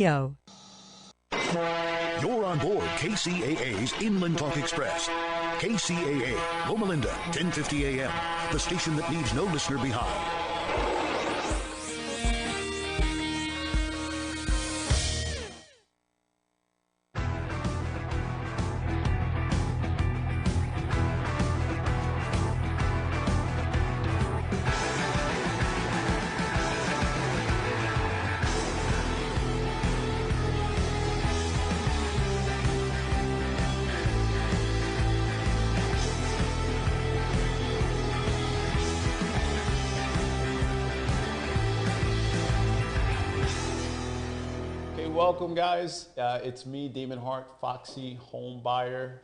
Yo. You're on board KCAA's Inland Talk Express. KCAA, Loma Linda, 1050 AM, the station that leaves no listener behind. Welcome, guys. It's me, Damon Hart, Foxy Home Buyer,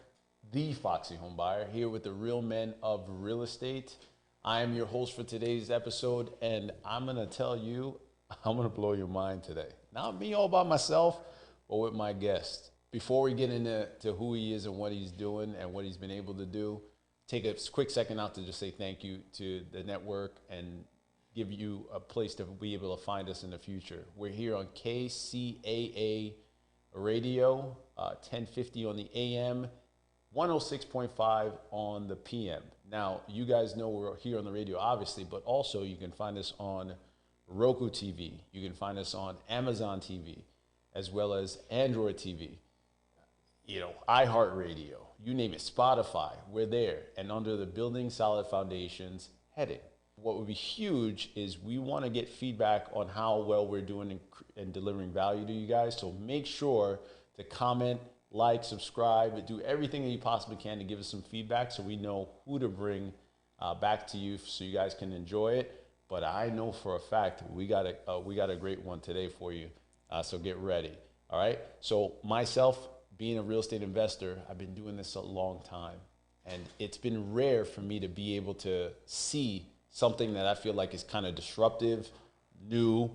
the Foxy Home Buyer, here with the real men of real estate. I am your host for today's episode, and I'm going to tell you, I'm going to blow your mind today. Not me all by myself, but with my guest. Before we get into who he is and what he's doing and what he's been able to do, take a quick second out to just say thank you to the network and give you a place to be able to find us in the future. We're here on KCAA Radio, 1050 on the AM, 106.5 on the PM. Now, you guys know we're here on the radio, obviously, but also you can find us on Roku TV. You can find us on Amazon TV, as well as Android TV, iHeartRadio, you name it, Spotify, we're there. And under the Building Solid Foundations heading. What would be huge is we want to get feedback on how well we're doing and delivering value to you guys. So make sure to comment, like, subscribe, do everything that you possibly can to give us some feedback so we know who to bring back to you so you guys can enjoy it. But I know for a fact we got a great one today for you. So get ready. All right. So myself, being a real estate investor, I've been doing this a long time, and it's been rare for me to be able to see something that I feel like is kind of disruptive, new,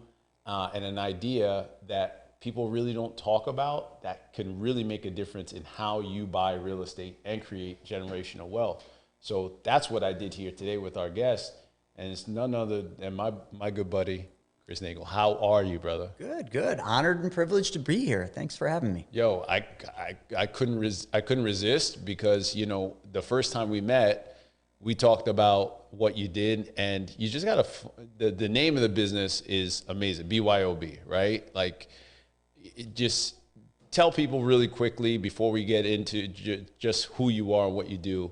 and an idea that people really don't talk about that can really make a difference in how you buy real estate and create generational wealth. So that's what I did here today with our guest, and it's none other than my good buddy, Chris Nagel. How are you, brother? Good. Honored and privileged to be here. Thanks for having me. Yo, I couldn't resist because, the first time we met, we talked about what you did, and you just got the name of the business is amazing, BYOB, right? Like, just tell people really quickly before we get into just who you are and what you do.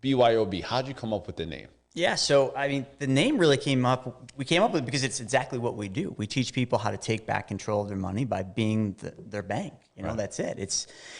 BYOB, how'd you come up with the name? Yeah, so the name really we came up with it because it's exactly what we do. We teach people how to take back control of their money by being their bank. Right. That's it.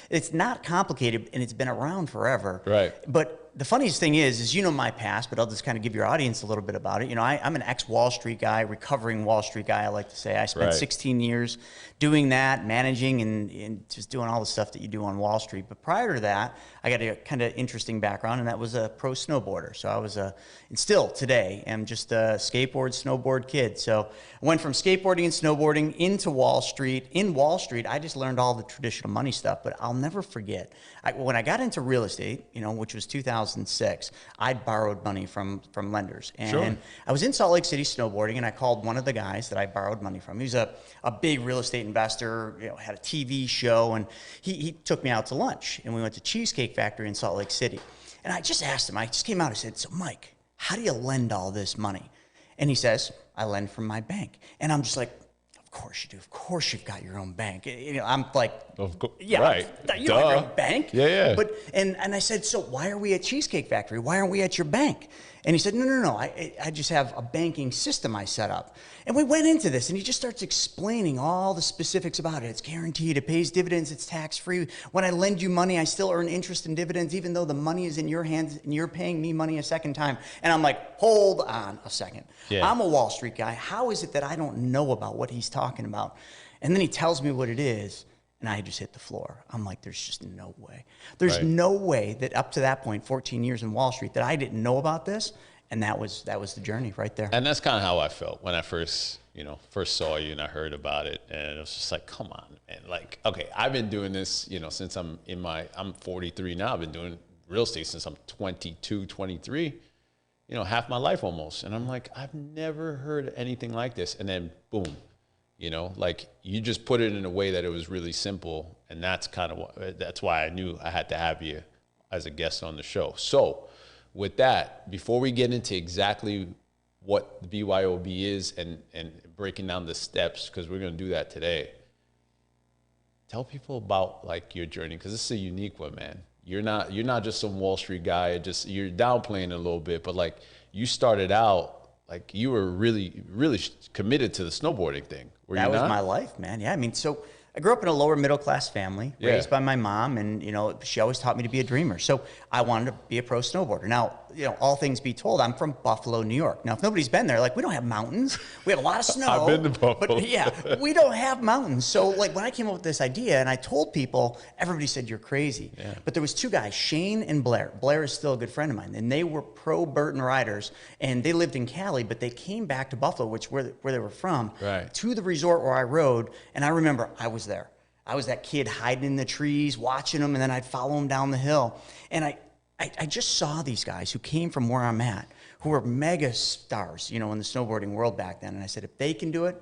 It's not complicated, and it's been around forever. Right. But the funniest thing is my past, but I'll just kind of give your audience a little bit about it. I'm an ex-Wall Street guy, recovering Wall Street guy, I like to say. I spent 16 years doing that, managing and just doing all the stuff that you do on Wall Street. But prior to that, I got a kind of interesting background, and that was a pro snowboarder. So I was and still today am just a snowboard kid. So I went from skateboarding and snowboarding into Wall Street. In Wall Street, I just learned all the traditional money stuff, but I'll never forget. When I got into real estate, which was 2006, I borrowed money from lenders. And sure. I was in Salt Lake City snowboarding, and I called one of the guys that I borrowed money from. He was a big real estate investor, had a TV show, and he took me out to lunch, and we went to Cheesecake Factory in Salt Lake City. And I just asked him, I just came out and said, "So Mike, how do you lend all this money?" And he says, "I lend from my bank." And I'm just like, "Of course you do. Of course you've got your own bank." I'm like, "Yeah, right. You don't have your own bank." Yeah. But and I said, "So why are we at Cheesecake Factory? Why aren't we at your bank?" And he said, No. I just have a banking system I set up. And we went into this, and he just starts explaining all the specifics about it. It's guaranteed. It pays dividends. It's tax-free. When I lend you money, I still earn interest and dividends, even though the money is in your hands, and you're paying me money a second time. And I'm like, hold on a second. Yeah. I'm a Wall Street guy. How is it that I don't know about what he's talking about? And then he tells me what it is. And I just hit the floor. I'm like, there's just no way. There's no way that up to that point, 14 years in Wall Street, that I didn't know about this. And that was the journey right there. And that's kind of how I felt when I first saw you and I heard about it. And it was just like, come on, man. Like, okay, I've been doing this, since I'm 43 now. I've been doing real estate since I'm 22, 23, half my life almost. And I'm like, I've never heard anything like this. And then boom, You know, like you just put it in a way that it was really simple. And that's kind of that's why I knew I had to have you as a guest on the show. So with that, before we get into exactly what the BYOB is and breaking down the steps, because we're going to do that today, tell people about like your journey, because this is a unique one, man. You're not just some Wall Street guy. You're downplaying a little bit, but like you started out like you were really, really committed to the snowboarding thing. That was my life, man. Yeah, I mean, so I grew up in a lower middle class family, raised by my mom, and you know, she always taught me to be a dreamer. So I wanted to be a pro snowboarder. Now, you know, all things be told, I'm from Buffalo, New York. Now, if nobody's been there, like we don't have mountains. We have a lot of snow. I've been to Buffalo. But yeah, we don't have mountains. So like when I came up with this idea and I told people, everybody said you're crazy. Yeah. But there was two guys, Shane and Blair. Blair is still a good friend of mine, and they were pro Burton riders, and they lived in Cali, but they came back to Buffalo, which where they were from, to the resort where I rode. And I remember I was there. I was that kid hiding in the trees, watching them, and then I'd follow them down the hill. And I just saw these guys who came from where I'm at, who were mega stars, you know, in the snowboarding world back then. And I said, if they can do it,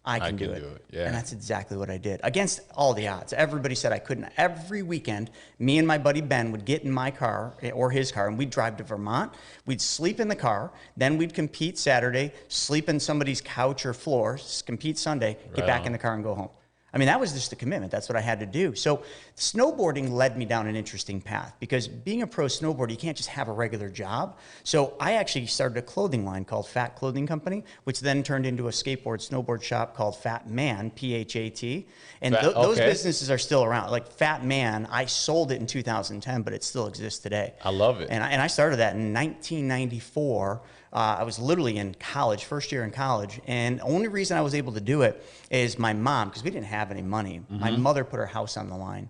I can do it. Yeah. And that's exactly what I did. Against all the odds. Everybody said I couldn't. Every weekend, me and my buddy Ben would get in my car or his car, and we'd drive to Vermont. We'd sleep in the car. Then we'd compete Saturday, sleep in somebody's couch or floor, compete Sunday, get back in the car and go home. I mean, that was just a commitment. That's what I had to do. So snowboarding led me down an interesting path, because being a pro snowboarder, you can't just have a regular job. So I actually started a clothing line called Fat Clothing Company, which then turned into a snowboard shop called Fat Man, P-H-A-T. And those businesses are still around. Like Fat Man, I sold it in 2010, but it still exists today. I love it. And I started that in 1994. I was literally in college, first year in college, and the only reason I was able to do it is my mom, because we didn't have any money. My mother put her house on the line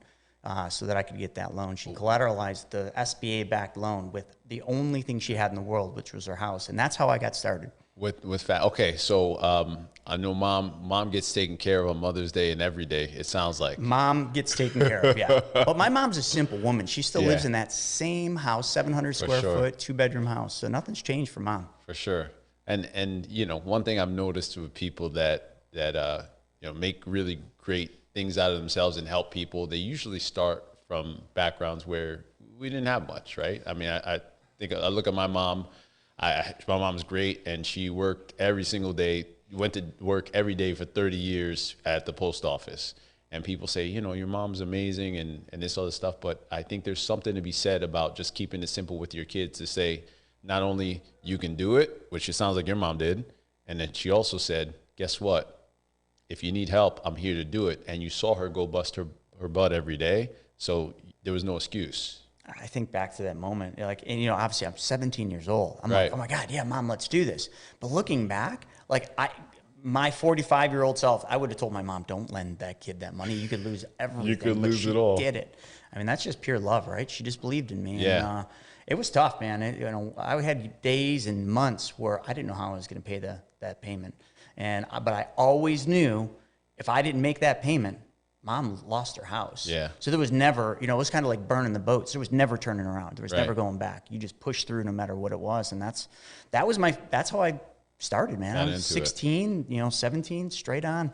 so that I could get that loan. She collateralized the SBA-backed loan with the only thing she had in the world, which was her house, and that's how I got started. With Fat. Okay, so I know mom gets taken care of on Mother's Day and every day, it sounds like. Mom gets taken care of, yeah. But my mom's a simple woman. She still lives in that same house, 700 square foot, 2-bedroom house. So nothing's changed for Mom. For sure. And you know, one thing I've noticed with people that you know, make really great things out of themselves and help people, they usually start from backgrounds where we didn't have much, right? I mean, I think I look at my mom. My mom's great, and she worked every single day, went to work every day for 30 years at the post office. And people say, you know, your mom's amazing and this other stuff, but I think there's something to be said about just keeping it simple with your kids to say, not only you can do it, which it sounds like your mom did, and then she also said, guess what? If you need help, I'm here to do it. And you saw her go bust her butt every day, so there was no excuse. I think back to that moment, like, and you know, obviously I'm 17 years old. I'm like, oh my God, yeah, Mom, let's do this. But looking back, like my 45-year-old self, I would have told my mom, don't lend that kid that money. You could lose everything. You could lose it all. She did it. I mean, that's just pure love, right? She just believed in me. Yeah. And, it was tough, man. You know, I had days and months where I didn't know how I was going to pay that payment. But I always knew if I didn't make that payment, Mom lost her house. Yeah. So there was never, you know, it was kind of like burning the boats. There was never turning around. There was never going back. You just pushed through no matter what it was. And that's how I started, man. I was 16, you know, 17, straight on.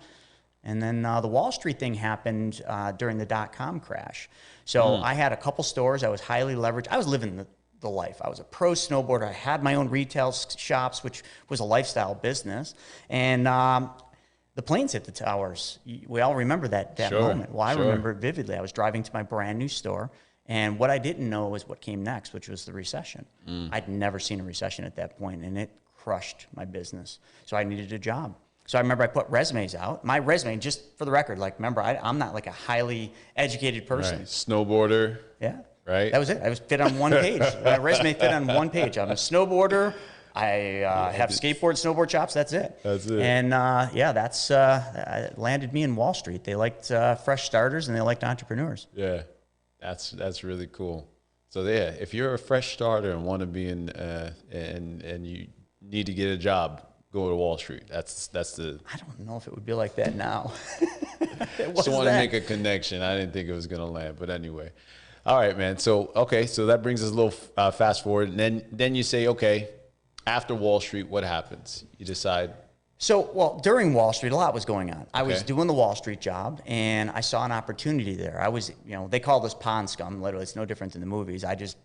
And then the Wall Street thing happened during the .com crash. So I had a couple stores. I was highly leveraged. I was living the life. I was a pro snowboarder. I had my own retail shops, which was a lifestyle business. And the planes hit the towers. We all remember that moment. Well, I remember it vividly. I was driving to my brand new store, and what I didn't know was what came next, which was the recession. I'd never seen a recession at that point, and it crushed my business. So I needed a job. So I remember I put resumes out. My resume, just for the record, like, remember, I'm not like a highly educated person. Right. Snowboarder. Yeah. Right. That was it. I was fit on one page. My resume fit on one page. I'm a snowboarder. I have snowboard shops. That's it. That's it. And that's landed me in Wall Street. They liked fresh starters and they liked entrepreneurs. Yeah, that's really cool. So yeah, if you're a fresh starter and want to be in and you need to get a job, go to Wall Street. That's the. I don't know if it would be like that now. Just want to make a connection. I didn't think it was gonna land, but anyway. All right, man. So so that brings us a little fast forward, and then you say, okay. After Wall Street, what happens? You decide, So, well, during Wall Street, a lot was going on. I was Okay. doing the Wall Street job, and I saw an opportunity there. I was, they call this pond scum. Literally, it's no different than the movies. I just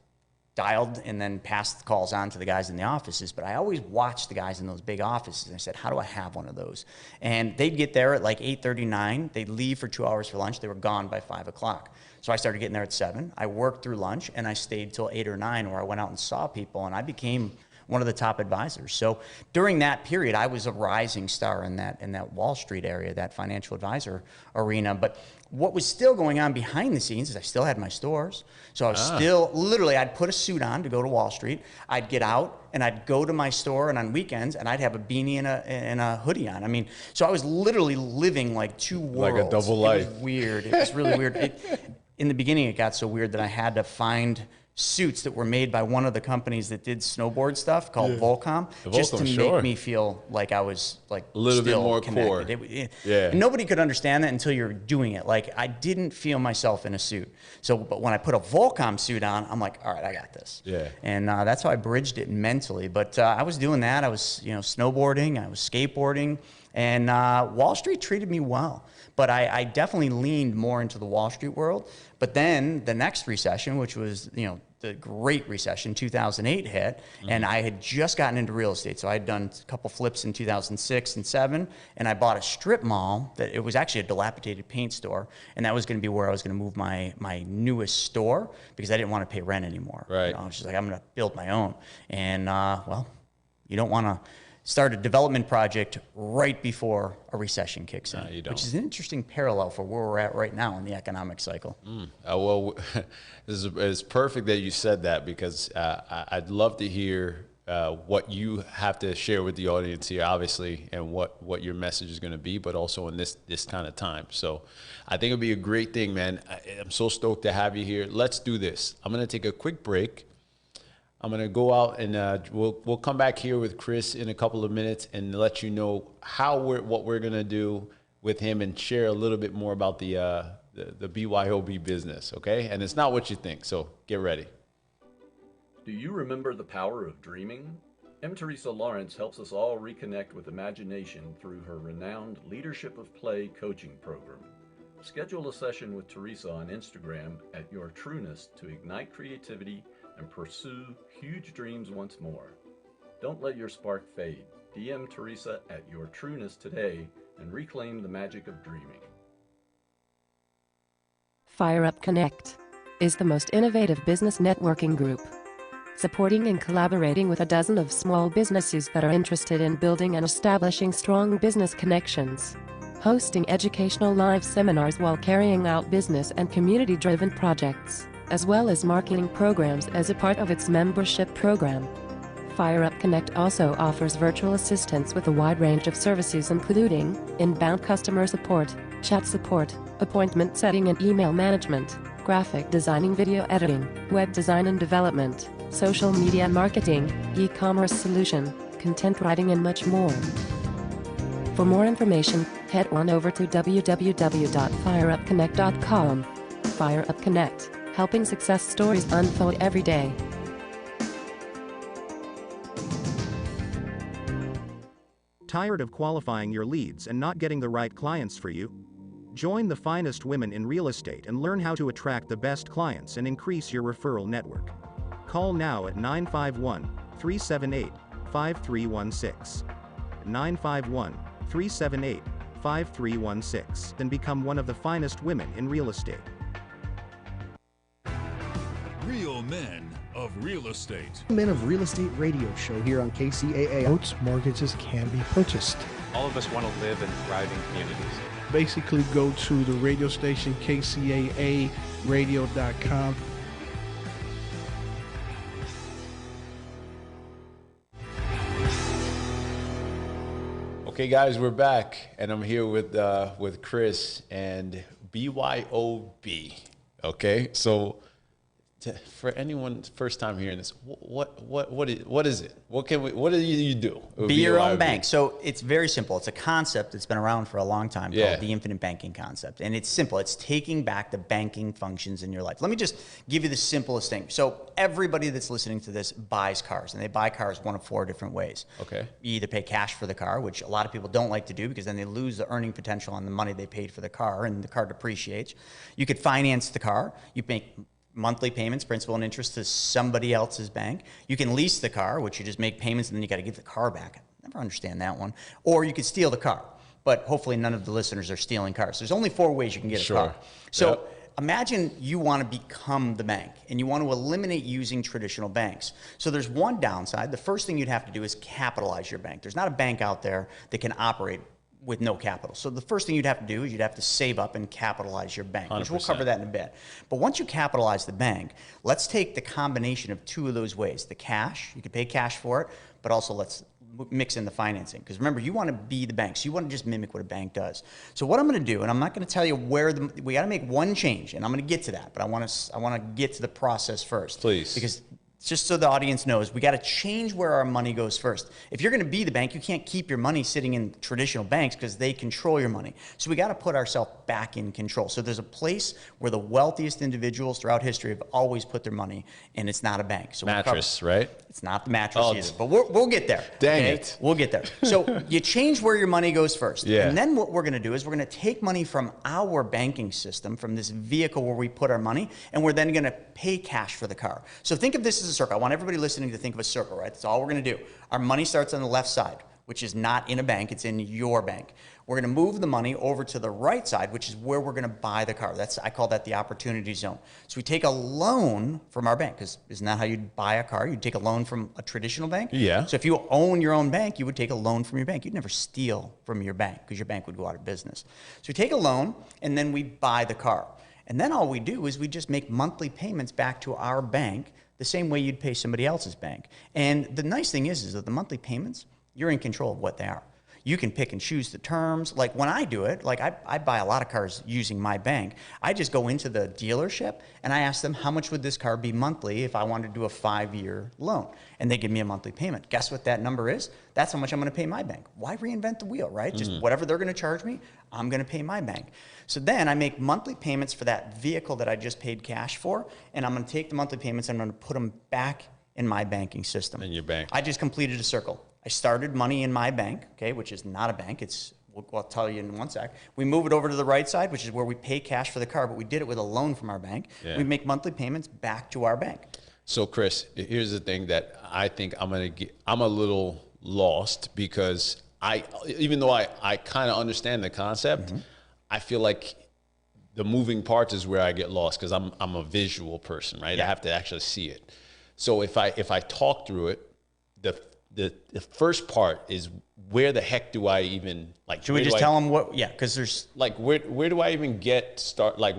dialed and then passed the calls on to the guys in the offices. But I always watched the guys in those big offices, and I said, how do I have one of those? And they'd get there at like 8:39. They'd leave for 2 hours for lunch. They were gone by 5 o'clock. So I started getting there at 7. I worked through lunch, and I stayed till 8 or 9, where I went out and saw people, and I became one of the top advisors. So during that period, I was a rising star in that Wall Street area, that financial advisor arena. But what was still going on behind the scenes is I still had my stores. So I was still, literally, I'd put a suit on to go to Wall Street. I'd get out and I'd go to my store, and on weekends, and I'd have a beanie and a hoodie on. I mean, so I was literally living like two worlds. Like a double life. It was weird. It was really weird. In the beginning, it got so weird that I had to find suits that were made by one of the companies that did snowboard stuff called Volcom, just to make me feel like I was like a little bit more connected. core. And nobody could understand that until you're doing it. Like, I didn't feel myself in a suit. So, but when I put a Volcom suit on, I'm like, all right, I got this. Yeah. And that's how I bridged it mentally. But I was doing that. I was, snowboarding. I was skateboarding. And Wall Street treated me well. But I definitely leaned more into the Wall Street world. But then the next recession, which was, the Great Recession, 2008 hit, and I had just gotten into real estate. So I had done a couple flips in 2006 and 7, and I bought a strip mall that it was actually a dilapidated paint store, and that was going to be where I was going to move my newest store because I didn't want to pay rent anymore. Right. I was just like, I'm going to build my own. And, well, you don't want to start a development project right before a recession kicks in, you don't. which is an interesting parallel for where we're at right now in the economic cycle. Well, it's perfect that you said that, because I'd love to hear what you have to share with the audience here, obviously, and what your message is going to be, but also in this kind of time. So I think it'll be a great thing, man. I'm so stoked to have you here. Let's do this. I'm going to take a quick break. I'm going to go out, and we'll come back here with Chris in a couple of minutes and let you know what we're going to do with him, and share a little bit more about the BYOB business, okay? And it's not what you think, so get ready. Do you remember the power of dreaming? M. Teresa Lawrence helps us all reconnect with imagination through her renowned Leadership of Play coaching program. Schedule a session with Teresa on Instagram at Your Trueness to ignite creativity and pursue huge dreams once more. Don't let your spark fade. DM Teresa at Your Trueness today and reclaim the magic of dreaming. Fire Up Connect is the most innovative business networking group, supporting and collaborating with a dozen of small businesses that are interested in building and establishing strong business connections, hosting educational live seminars while carrying out business and community-driven projects, as well as marketing programs as a part of its membership program. Fire Up Connect also offers virtual assistance with a wide range of services, including inbound customer support, chat support, appointment setting and email management, graphic designing, video editing, web design and development, social media marketing, e-commerce solution, content writing, and much more. For more information, head on over to www.fireupconnect.com. Fire Up Connect, helping success stories unfold every day. Tired of qualifying your leads and not getting the right clients for you? Join the finest women in real estate and learn how to attract the best clients and increase your referral network. Call now at 951-378-5316. 951-378-5316 and become one of the finest women in real estate. Real Men of Real Estate. Men of Real Estate radio show here on KCAA. Boats, mortgages can be purchased. All of us want to live in thriving communities. Basically, go to the radio station, KCAA radio.com. Okay, guys, we're back, and I'm here with Chris and BYOB. Okay, so For anyone first time hearing this, what is it? What do you do? Be your own bank. So it's very simple. It's a concept that's been around for a long time called the infinite banking concept. And it's simple. It's taking back the banking functions in your life. Let me just give you the simplest thing. So everybody that's listening to this buys cars, and they buy cars one of 4 different ways. Okay. You either pay cash for the car, which a lot of people don't like to do because then they lose the earning potential on the money they paid for the car, and the car depreciates. You could finance the car. You make monthly payments, principal and interest to somebody else's bank. You can lease the car, which you just make payments and then you got to give the car back. I never understand that one. Or you could steal the car. But hopefully none of the listeners are stealing cars. There's only 4 ways you can get a car. So imagine you want to become the bank and you want to eliminate using traditional banks. So there's one downside. The first thing you'd have to do is capitalize your bank. There's not a bank out there that can operate with no capital. So the first thing you'd have to do is you'd have to save up and capitalize your bank, 100%. which we'll cover that in a bit. But once you capitalize the bank, let's take the combination of 2 of those ways. The cash, you could pay cash for it, but also let's mix in the financing. Because remember, you want to be the bank. So you want to just mimic what a bank does. So what I'm going to do, and I'm not going to tell you where we got to make one change, and I'm going to get to that, but I want to get to the process first. Please. Because just so the audience knows, we got to change where our money goes first. If you're going to be the bank, you can't keep your money sitting in traditional banks because they control your money. So we got to put ourselves back in control. So there's a place where the wealthiest individuals throughout history have always put their money, and it's not a bank. So mattress, right? It's not the mattress either, but we'll get there. Dang it. We'll get there. So you change where your money goes first. Yeah. And then what we're going to do is we're going to take money from our banking system, from this vehicle where we put our money, and we're then going to pay cash for the car. So think of this as a circle. I want everybody listening to think of a circle, right? That's all we're going to do. Our money starts on the left side, which is not in a bank. It's in your bank. We're going to move the money over to the right side, which is where we're going to buy the car. I call that the opportunity zone. So we take a loan from our bank, because isn't that how you'd buy a car? You'd take a loan from a traditional bank? Yeah. So if you own your own bank, you would take a loan from your bank. You'd never steal from your bank because your bank would go out of business. So we take a loan, and then we buy the car. And then all we do is we just make monthly payments back to our bank the same way you'd pay somebody else's bank. And the nice thing is that the monthly payments, you're in control of what they are. You can pick and choose the terms. Like when I do it, like I buy a lot of cars using my bank. I just go into the dealership and I ask them, how much would this car be monthly if I wanted to do a 5-year loan? And they give me a monthly payment. Guess what that number is? That's how much I'm going to pay my bank. Why reinvent the wheel, right? Just whatever they're going to charge me, I'm going to pay my bank. So then I make monthly payments for that vehicle that I just paid cash for, and I'm going to take the monthly payments and I'm going to put them back in my banking system. In your bank. I just completed a circle. I started money in my bank, okay, which is not a bank. I'll tell you in one sec. We move it over to the right side, which is where we pay cash for the car, but we did it with a loan from our bank. Yeah. We make monthly payments back to our bank. So, Chris, here's the thing that I think I'm a little lost because even though I kind of understand the concept, I feel like the moving parts is where I get lost because I'm a visual person, right? Yeah. I have to actually see it. So if I talk through it, the first part is where the heck do I even like? Should we just tell them what? Yeah, because there's like where do I even start? Like,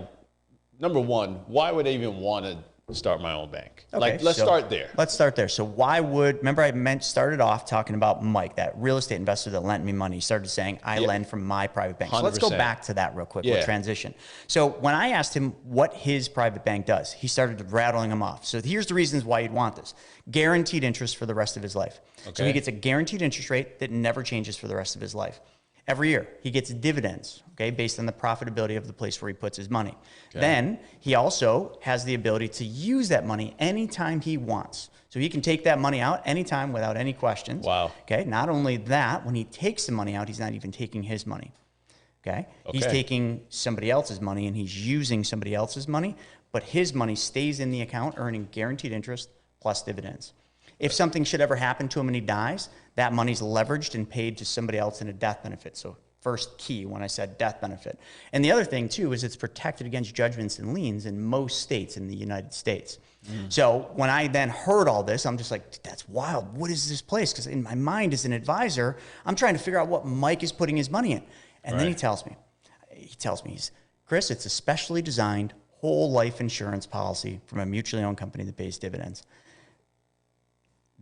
number one, why would I even want to start my own bank? Okay, like, let's start there. Let's start there. So remember I started off talking about Mike, that real estate investor that lent me money. He started saying, I lend from my private bank. So let's go 100%. back to that real quick. We'll transition. So when I asked him what his private bank does, he started rattling them off. So here's the reasons why you'd want this. Guaranteed interest for the rest of his life. Okay. So he gets a guaranteed interest rate that never changes for the rest of his life. Every year, he gets dividends, okay, based on the profitability of the place where he puts his money. Okay. Then he also has the ability to use that money anytime he wants. So he can take that money out anytime without any questions. Wow. Okay. Not only that, when he takes the money out, he's not even taking his money. Okay. He's taking somebody else's money and he's using somebody else's money, but his money stays in the account earning guaranteed interest plus dividends. If something should ever happen to him and he dies, that money's leveraged and paid to somebody else in a death benefit. So first key when I said death benefit. And the other thing too is it's protected against judgments and liens in most states in the United States. So when I then heard all this, I'm just like, that's wild. What is this place? Because in my mind as an advisor, I'm trying to figure out what Mike is putting his money in. And then he tells me, Chris, it's a specially designed whole life insurance policy from a mutually owned company that pays dividends.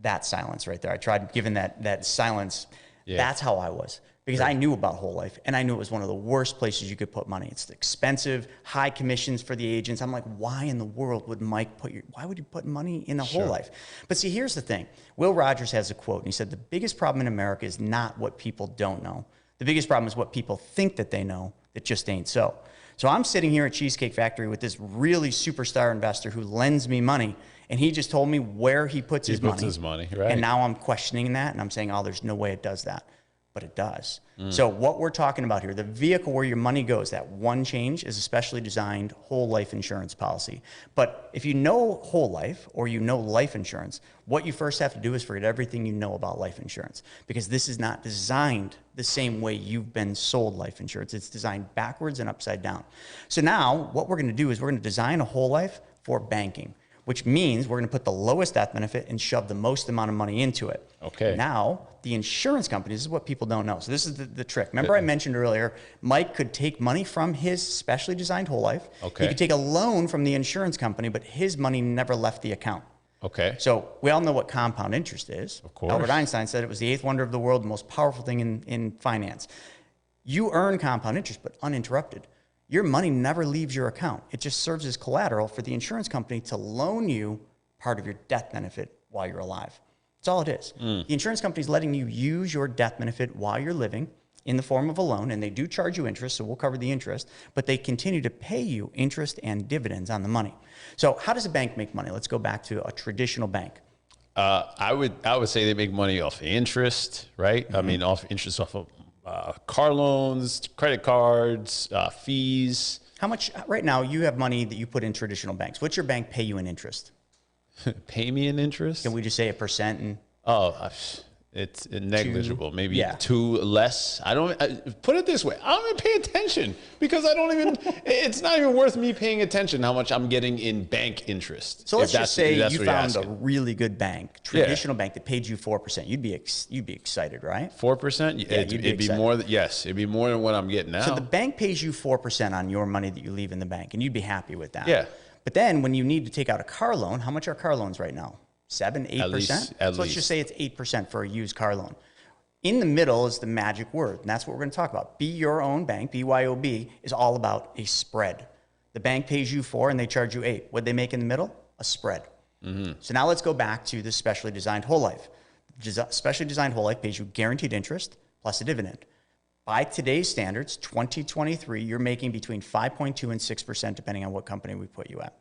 That silence right there. I tried giving that silence. Yeah. That's how I was. because I knew about whole life, and I knew it was one of the worst places you could put money. It's expensive, high commissions for the agents. I'm like, why in the world would why would you put money in a whole life? But see, here's the thing. Will Rogers has a quote, and he said, the biggest problem in America is not what people don't know. The biggest problem is what people think that they know that just ain't so. So I'm sitting here at Cheesecake Factory with this really superstar investor who lends me money, and he just told me where he puts his money. Right. And now I'm questioning that, and I'm saying, oh, there's no way it does that. But it does. So what we're talking about here, the vehicle where your money goes, that one change is a specially designed whole life insurance policy. But if you know whole life or you know life insurance, what you first have to do is forget everything you know about life insurance, because this is not designed the same way you've been sold life insurance. It's designed backwards and upside down. So now what we're going to do is we're going to design a whole life for banking, which means we're going to put the lowest death benefit and shove the most amount of money into it. Okay. Now, the insurance companies, this is what people don't know. So this is the trick. Remember I mentioned earlier, Mike could take money from his specially designed whole life. Okay. He could take a loan from the insurance company, but his money never left the account. Okay. So we all know what compound interest is. Of course. Albert Einstein said it was the eighth wonder of the world, the most powerful thing in finance. You earn compound interest, but uninterrupted. Your money never leaves your account. It just serves as collateral for the insurance company to loan you part of your death benefit while you're alive. That's all it is. The insurance company is letting you use your death benefit while you're living in the form of a loan, and they do charge you interest, so we'll cover the interest, but they continue to pay you interest and dividends on the money. So how does a bank make money? Let's go back to a traditional bank. I would say they make money off interest, right? I mean, off interest off of car loans, credit cards, fees. How much, right now, you have money that you put in traditional banks. What's your bank pay you in interest? Pay me in interest? Can we just say 1%? And it's negligible. Maybe 2 2 less. Put it this way. I don't even pay attention because it's not even worth me paying attention how much I'm getting in bank interest. So let's just say you found a really good bank, traditional bank that paid you 4%. You'd be excited, right? 4%? Yeah, it'd be more. Yes, it'd be more than what I'm getting now. So the bank pays you 4% on your money that you leave in the bank, and you'd be happy with that. Yeah. But then when you need to take out a car loan, how much are car loans right now? 7, 8%? At least. Let's just say it's 8% for a used car loan. In the middle is the magic word, and that's what we're going to talk about. Be your own bank, BYOB, is all about a spread. The bank pays you 4 and they charge you 8. What'd they make in the middle? A spread. So now let's go back to the specially designed whole life. Specially designed whole life pays you guaranteed interest plus a dividend. By today's standards, 2023, you're making between 5.2 and 6%, depending on what company we put you at.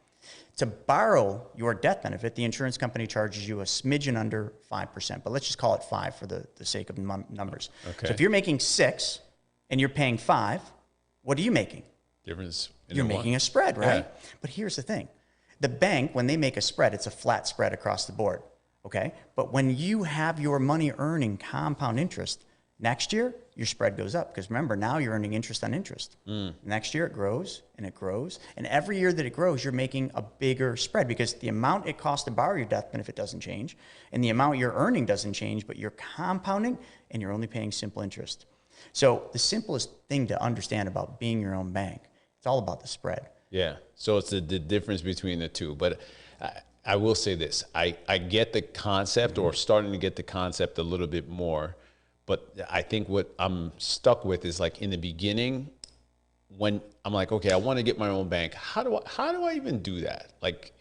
To borrow your death benefit, the insurance company charges you a smidgen under 5%, but let's just call it 5 for the sake of numbers. Okay. So if you're making 6 and you're paying 5, what are you making? Difference. You're making a spread, right? Yeah. But here's the thing. The bank, when they make a spread, it's a flat spread across the board, okay? But when you have your money earning compound interest, next year, your spread goes up because remember, now you're earning interest on interest. Next year, it grows and it grows. And every year that it grows, you're making a bigger spread because the amount it costs to borrow your death benefit doesn't change and the amount you're earning doesn't change, but you're compounding and you're only paying simple interest. So the simplest thing to understand about being your own bank, it's all about the spread. Yeah. So it's the difference between the two. But I will say this. I get the concept or starting to get the concept a little bit more. But I think what I'm stuck with is like in the beginning, when I'm like, okay, I want to get my own bank. How do I even do that? Like,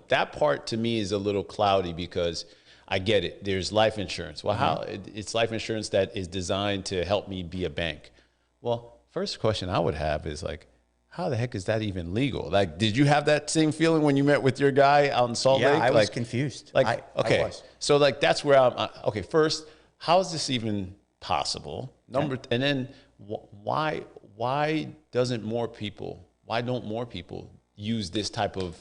that part to me is a little cloudy because I get it. There's life insurance. Well, it's life insurance that is designed to help me be a bank. Well, first question I would have is like, how the heck is that even legal? Like, did you have that same feeling when you met with your guy out in Salt Lake? Yeah, I was confused. Like, okay, I was. So like that's where okay. First, how is this even possible? And then why don't more people use this type of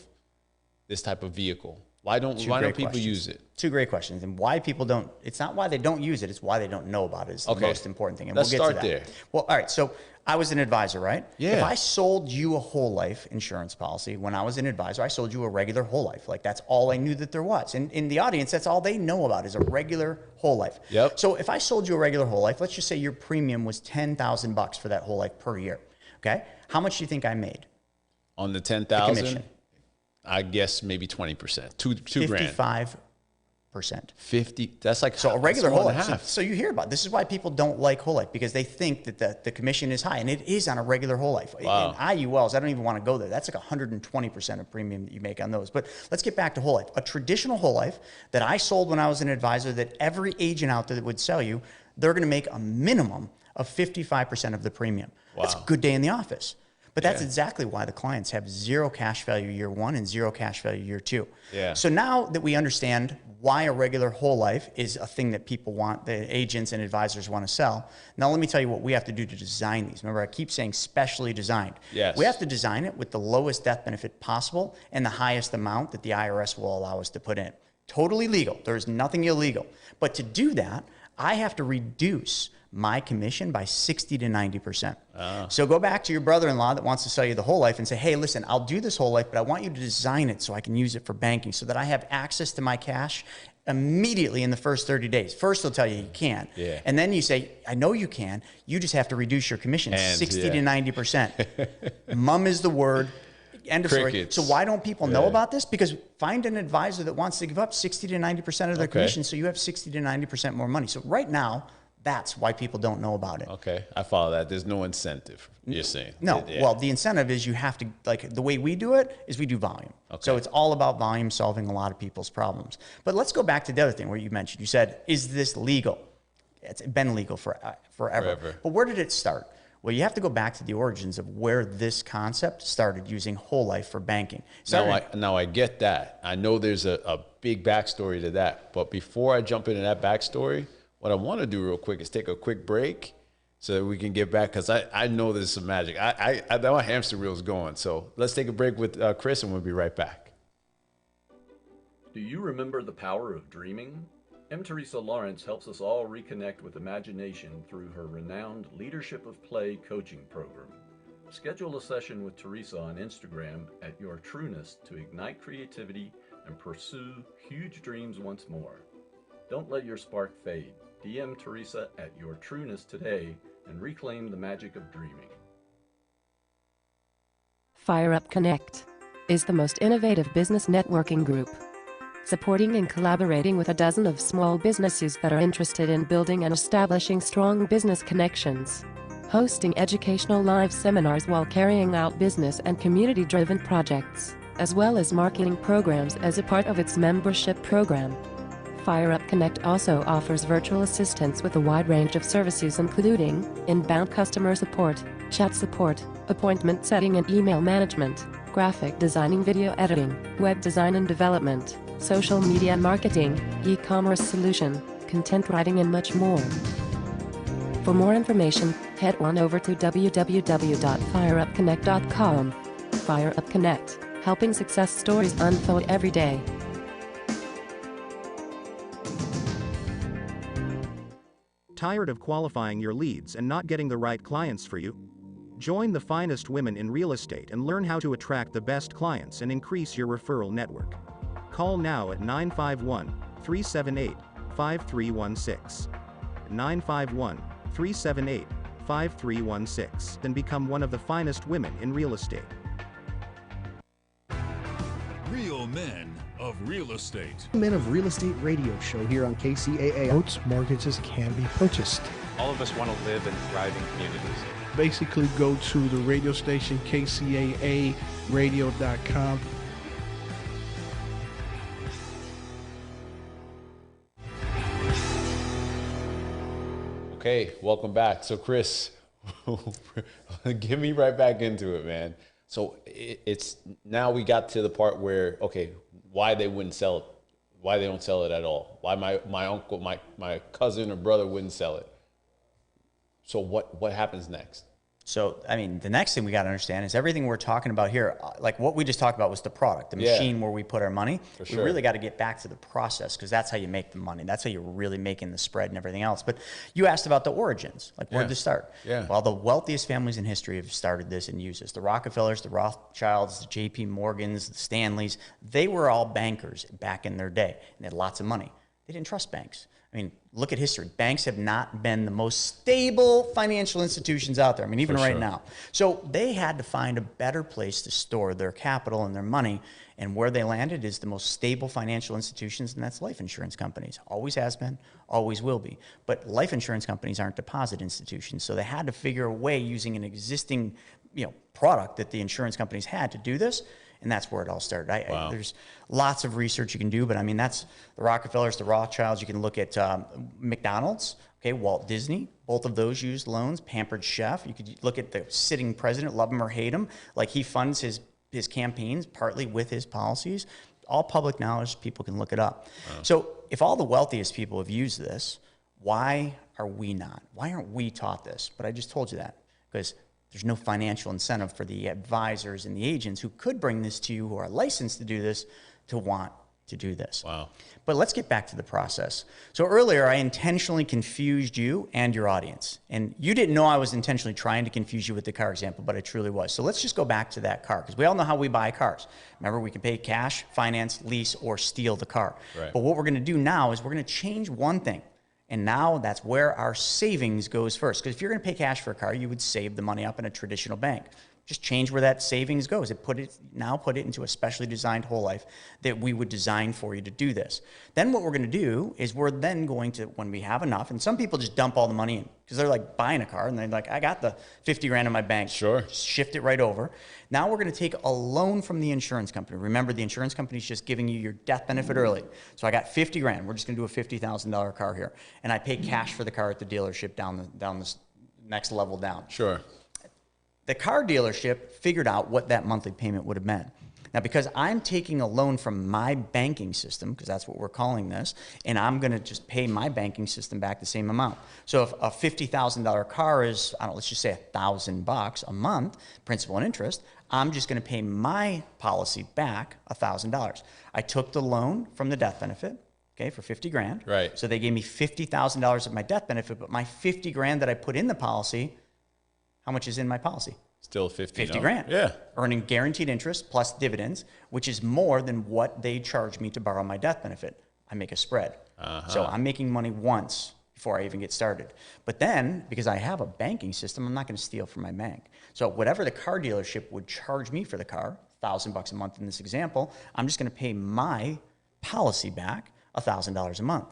vehicle? Why don't people use it? 2 great questions. And why people don't, it's not why they don't use it, it's why they don't know about it. It's the most important thing. And Let's we'll get start to that. there. Well, all right. So I was an advisor, right? Yeah. If I sold you a whole life insurance policy, when I was an advisor, I sold you a regular whole life. Like that's all I knew that there was. And in the audience, that's all they know about is a regular whole life. Yep. So if I sold you a regular whole life, let's just say your premium was $10,000 for that whole life per year. Okay. How much do you think I made? On the The 10,000? commission. I guess maybe 20%, two grand. 50, that's like So a regular that's whole one and life. a half. So you hear about this is why people don't like whole life, because they think that the commission is high, and it is on a regular whole life. Wow. In IULs, I don't even want to go there. That's like 120% of premium that you make on those. But let's get back to whole life. A traditional whole life that I sold when I was an advisor, that every agent out there that would sell you, they're going to make a minimum of 55% of the premium. Wow. That's a good day in the office. But that's exactly why the clients have zero cash value year one and zero cash value year two. Yeah. So now that we understand why a regular whole life is a thing that people want, the agents and advisors want to sell, now let me tell you what we have to do to design these. Remember, I keep saying specially designed. Yes. We have to design it with the lowest death benefit possible and the highest amount that the IRS will allow us to put in. Totally legal. There's nothing illegal. But to do that, I have to reduce my commission by 60 to 90%. So go back to your brother-in-law that wants to sell you the whole life and say, hey, listen, I'll do this whole life, but I want you to design it so I can use it for banking so that I have access to my cash immediately in the first 30 days. First, they'll tell you can't. Yeah. And then you say, I know you can. You just have to reduce your commission 60 to 90%. Mum is the word. End of story. Crickets. So why don't people know about this? Because find an advisor that wants to give up 60 to 90% of their commission so you have 60 to 90% more money. So right now, that's why people don't know about it. Okay, I follow that. There's no incentive, you're saying. No, Yeah. well, the incentive is you have to, like, the way we do it is we do volume. Okay. So it's all about volume, solving a lot of people's problems. But let's go back to the other thing where you mentioned, you said, is this legal? It's been legal forever. But where did it start? Well, you have to go back to the origins of where this concept started, using whole life for banking. Now I get that. I know there's a big backstory to that. But before I jump into that backstory, what I want to do real quick is take a quick break so that we can get back, because I know there's some magic. I know my hamster reel is going. So let's take a break with Chris, and we'll be right back. Do you remember the power of dreaming? M. Teresa Lawrence helps us all reconnect with imagination through her renowned Leadership of Play coaching program. Schedule a session with Teresa on Instagram at Your Trueness to ignite creativity and pursue huge dreams once more. Don't let your spark fade. DM Teresa at Your Trueness today and reclaim the magic of dreaming. Fire Up Connect is the most innovative business networking group, supporting and collaborating with a dozen of small businesses that are interested in building and establishing strong business connections, hosting educational live seminars while carrying out business and community-driven projects, as well as marketing programs as a part of its membership program. Fire Up Connect also offers virtual assistance with a wide range of services, including inbound customer support, chat support, appointment setting and email management, graphic designing, video editing, web design and development, social media marketing, e-commerce solution, content writing, and much more. For more information, head on over to www.fireupconnect.com. Fire Up Connect, helping success stories unfold every day. Tired of qualifying your leads and not getting the right clients for you? Join the finest women in real estate and learn how to attract the best clients and increase your referral network. Call now at 951-378-5316. 951-378-5316 and become one of the finest women in real estate. Real men of real estate. Men of Real Estate radio show here on KCAA. Boats, mortgages can be purchased. All of us want to live in thriving communities. Basically, go to the radio station, KCAA radio.com. Okay, welcome back. So Chris, get me right back into it, man. So it's now we got to the part where, okay, why they wouldn't sell it, why they don't sell it at all, why my uncle, my cousin or brother wouldn't sell it. So what happens next? So, I mean, the next thing we got to understand is everything we're talking about here, like what we just talked about was the product, the machine where we put our money. We really got to get back to the process, because that's how you make the money. That's how you're really making the spread and everything else. But you asked about the origins, like where did this start? Yeah. Well, the wealthiest families in history have started this and used this. The Rockefellers, the Rothschilds, the J.P. Morgans, the Stanleys, they were all bankers back in their day, and they had lots of money. They didn't trust banks. I mean, look at history. Banks have not been the most stable financial institutions out there. I mean, even right now. So they had to find a better place to store their capital and their money. And where they landed is the most stable financial institutions, and that's life insurance companies. Always has been, always will be. But life insurance companies aren't deposit institutions. So they had to figure a way using an existing, product that the insurance companies had to do this. And that's where it all started. There's lots of research you can do, but I mean, that's the Rockefellers, the Rothschilds. You can look at McDonald's, okay, Walt Disney. Both of those used loans. Pampered Chef. You could look at the sitting president, love him or hate him. Like, he funds his campaigns partly with his policies. All public knowledge. People can look it up. Wow. So if all the wealthiest people have used this, why are we not? Why aren't we taught this? But I just told you that because there's no financial incentive for the advisors and the agents who could bring this to you, who are licensed to do this, to want to do this. Wow. But let's get back to the process. So earlier, I intentionally confused you and your audience. And you didn't know I was intentionally trying to confuse you with the car example, but I truly was. So let's just go back to that car, because we all know how we buy cars. Remember, we can pay cash, finance, lease, or steal the car. Right. But what we're going to do now is we're going to change one thing. And now that's where our savings goes first. Because if you're going to pay cash for a car, you would save the money up in a traditional bank. Just change where that savings goes. Put it into a specially designed whole life that we would design for you to do this. Then what we're going to do is we're then going to, when we have enough, and some people just dump all the money in because they're like buying a car and they're like, I got the 50 grand in my bank. Sure. Just shift it right over. Now we're going to take a loan from the insurance company. Remember, the insurance company is just giving you your death benefit early. So I got 50 grand. We're just going to do a $50,000 car here. And I pay cash for the car at the dealership down this next level down. Sure. The car dealership figured out what that monthly payment would have been. Now, because I'm taking a loan from my banking system, because that's what we're calling this, and I'm going to just pay my banking system back the same amount. So if a $50,000 car is, let's just say $1,000 a month, principal and interest, I'm just going to pay my policy back $1,000. I took the loan from the death benefit, okay, for 50 grand. Right. So they gave me $50,000 of my death benefit, but my 50 grand that I put in the policy, how much is in my policy? Still 50 grand. Yeah. Earning guaranteed interest plus dividends, which is more than what they charge me to borrow my death benefit. I make a spread. So I'm making money once before I even get started. But then, because I have a banking system, I'm not going to steal from my bank. So whatever the car dealership would charge me for the car, $1,000 a month in this example, I'm just going to pay my policy back $1,000 a month.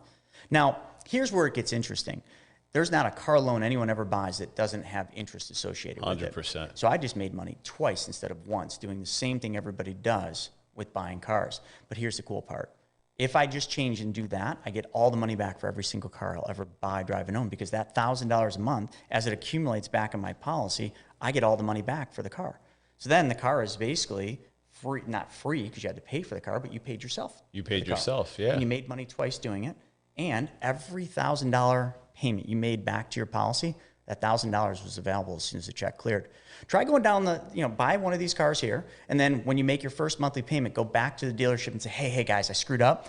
Now, here's where it gets interesting. There's not a car loan anyone ever buys that doesn't have interest associated with it. 100%. So I just made money twice instead of once, doing the same thing everybody does with buying cars. But here's the cool part. If I just change and do that, I get all the money back for every single car I'll ever buy, drive, and own, because that $1,000 a month, as it accumulates back in my policy, I get all the money back for the car. So then the car is basically free, not free because you had to pay for the car, but you paid yourself. You paid yourself, yeah. And you made money twice doing it. And every $1,000 payment you made back to your policy, that $1,000 was available as soon as the check cleared. Try going down buy one of these cars here, and then when you make your first monthly payment, go back to the dealership and say, hey guys, I screwed up.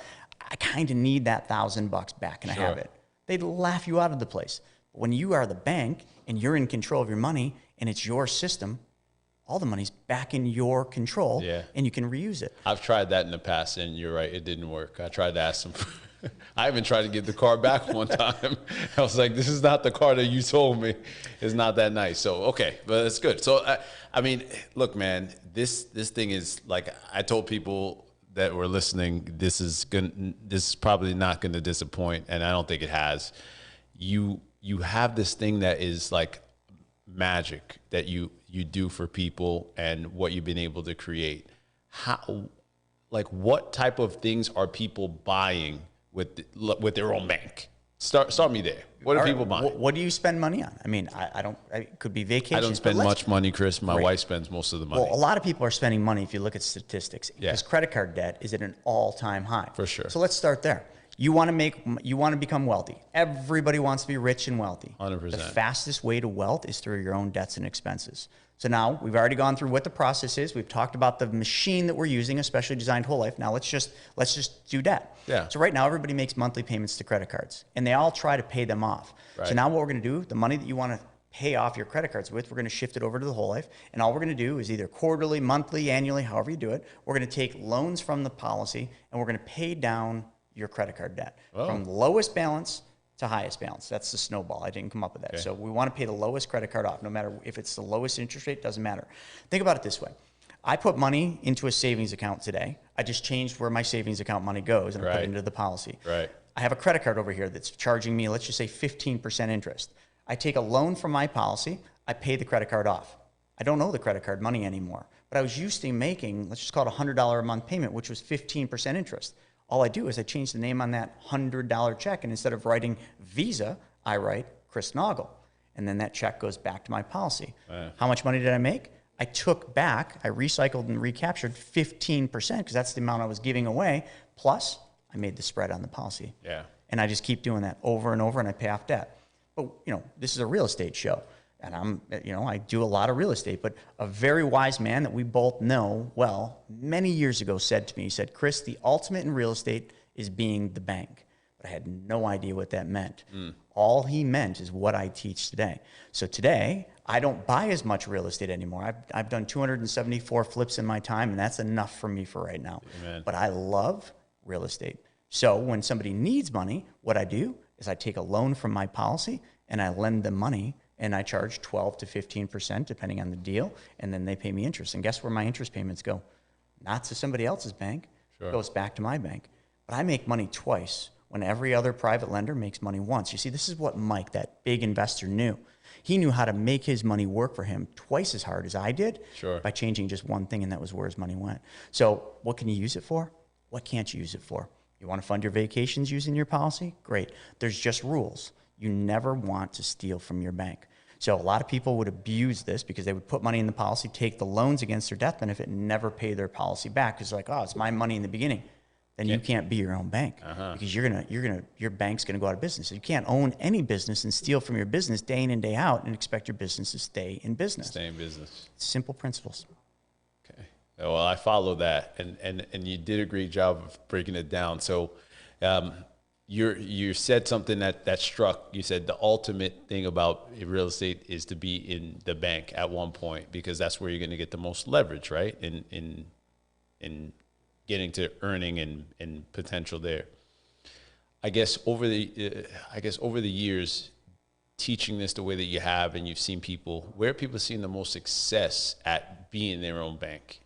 I kind of need that $1,000 back, and I have it. They'd laugh you out of the place. But when you are the bank and you're in control of your money and it's your system, all the money's back in your control, and you can reuse it. I've tried that in the past, and you're right, it didn't work. I tried to ask them. I even tried to get the car back one time. I was like, this is not the car that you told me. It's not that nice. So, okay, but it's good. So, I mean, look, man, this thing is like, I told people that were listening, this is probably not going to disappoint, and I don't think it has. You have this thing that is like magic that you do for people and what you've been able to create. What type of things are people buying with their own bank? Start me there. What are people buying? What do you spend money on? I mean, it could be vacations. I don't spend much money, Chris. My wife spends most of the money. Well, a lot of people are spending money if you look at statistics. Because credit card debt is at an all-time high. For sure. So let's start there. You want to become wealthy. Everybody wants to be rich and wealthy. 100%. The fastest way to wealth is through your own debts and expenses. So now we've already gone through what the process is. We've talked about the machine that we're using, a specially designed whole life. Now let's just do debt. Yeah. So right now everybody makes monthly payments to credit cards, and they all try to pay them off. Right. So now what we're going to do, the money that you want to pay off your credit cards with, we're going to shift it over to the whole life. And all we're going to do is either quarterly, monthly, annually, however you do it, we're going to take loans from the policy and we're going to pay down your credit card debt Oh. from lowest balance to highest balance. That's the snowball. I didn't come up with that. Okay. So we want to pay the lowest credit card off, no matter if it's the lowest interest rate, doesn't matter. Think about it this way. I put money into a savings account today. I just changed where my savings account money goes and I put it into the policy. Right. I have a credit card over here that's charging me, let's just say 15% interest. I take a loan from my policy. I pay the credit card off. I don't owe the credit card money anymore. But I was used to making, let's just call it a $100 a month payment, which was 15% interest. All I do is I change the name on that $100 check, and instead of writing Visa, I write Chris Noggle. And then that check goes back to my policy. How much money did I make? I took back, I recycled and recaptured 15%, because that's the amount I was giving away, plus I made the spread on the policy. Yeah. And I just keep doing that over and over, and I pay off debt. But, you know, this is a real estate show. And I do a lot of real estate, but a very wise man that we both know well many years ago said to me, he said, Chris, the ultimate in real estate is being the bank. But I had no idea what that meant. All he meant is what I teach today. So today, I don't buy as much real estate anymore. I've done 274 flips in my time, and that's enough for me for right now. Amen. But I love real estate. So when somebody needs money, what I do is I take a loan from my policy and I lend them money, and I charge 12 to 15% depending on the deal, and then they pay me interest. And guess where my interest payments go? Not to somebody else's bank. It goes back to my bank. But I make money twice when every other private lender makes money once. You see, this is what Mike, that big investor, knew. He knew how to make his money work for him twice as hard as I did by changing just one thing, and that was where his money went. So what can you use it for? What can't you use it for? You want to fund your vacations using your policy? Great. There's just rules. You never want to steal from your bank. So a lot of people would abuse this because they would put money in the policy, take the loans against their death benefit, and never pay their policy back because they're like, oh, it's my money in the beginning. Then you can't be your own bank because your bank's gonna go out of business. So you can't own any business and steal from your business day in and day out and expect your business to stay in business. Stay in business. Simple principles. Okay. Well, I follow that, and you did a great job of breaking it down. So, you said something that struck. You said the ultimate thing about real estate is to be in the bank at one point, because that's where you're going to get the most leverage, right? In getting to earning and potential there. I guess over the years, teaching this the way that you have, and you've seen people, where are people seeing the most success at being their own bank?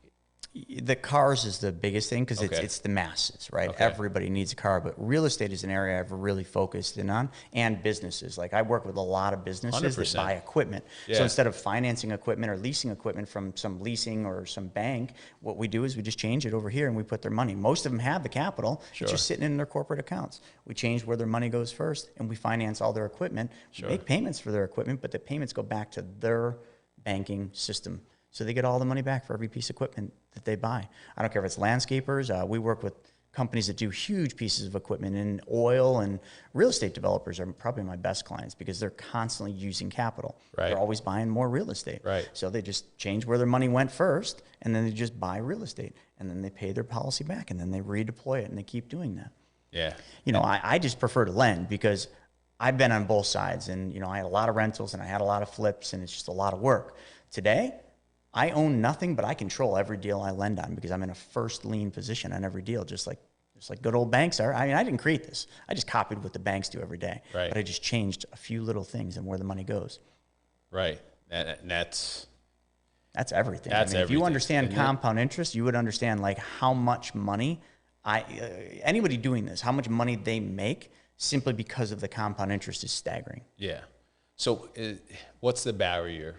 The cars is the biggest thing because it's the masses, right? Okay. Everybody needs a car, but real estate is an area I've really focused in on, and businesses. Like I work with a lot of businesses 100%. that buy equipment. Yeah. So instead of financing equipment or leasing equipment from some leasing or some bank, what we do is we just change it over here and we put their money. Most of them have the capital. It's just sitting in their corporate accounts. We change where their money goes first, and we finance all their equipment. We make payments for their equipment, but the payments go back to their banking system. So they get all the money back for every piece of equipment that they buy. I don't care if it's landscapers. We work with companies that do huge pieces of equipment in oil, and real estate developers are probably my best clients because they're constantly using capital. Right. They're always buying more real estate. Right. So they just change where their money went first, and then they just buy real estate, and then they pay their policy back, and then they redeploy it, and they keep doing that. Yeah. You know, I just prefer to lend because I've been on both sides, and, you know, I had a lot of rentals and I had a lot of flips, and it's just a lot of work. Today, I own nothing, but I control every deal I lend on because I'm in a first lien position on every deal, just like good old banks are. I mean, I didn't create this. I just copied what the banks do every day. Right. But I just changed a few little things and where the money goes. Right. And that's everything. That's I mean, if you everything. understand compound interest, you would understand like how much money anybody doing this, how much money they make simply because of the compound interest is staggering. Yeah. So what's the barrier?